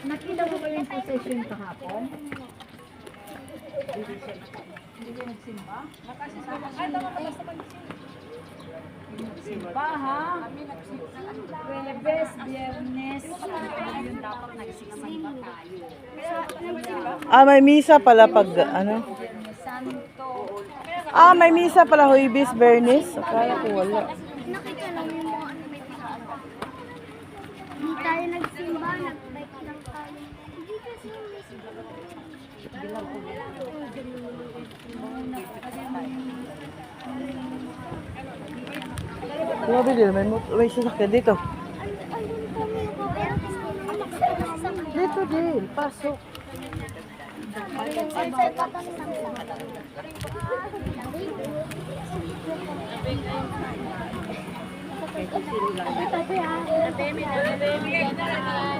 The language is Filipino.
Nakita mo ba yung procession kahapon? Hindi kayo nagsimba? Ay, tama ka basta pag-simba. Nagsimba ha? Webes, Biyernes, yun dapat nagsisimba tayo. Ah, may misa pala pag ano? Santo. Ah, may misa pala Huibis, Bernis. Akala ko wala. Nakita lang yung mga ano may tinatawag. Hindi tayo nagsimba, nag-bike lang tayo. Hindi kasi yung Grabe din, may sasakyan dito. Dito din, pasok. Tabi ah.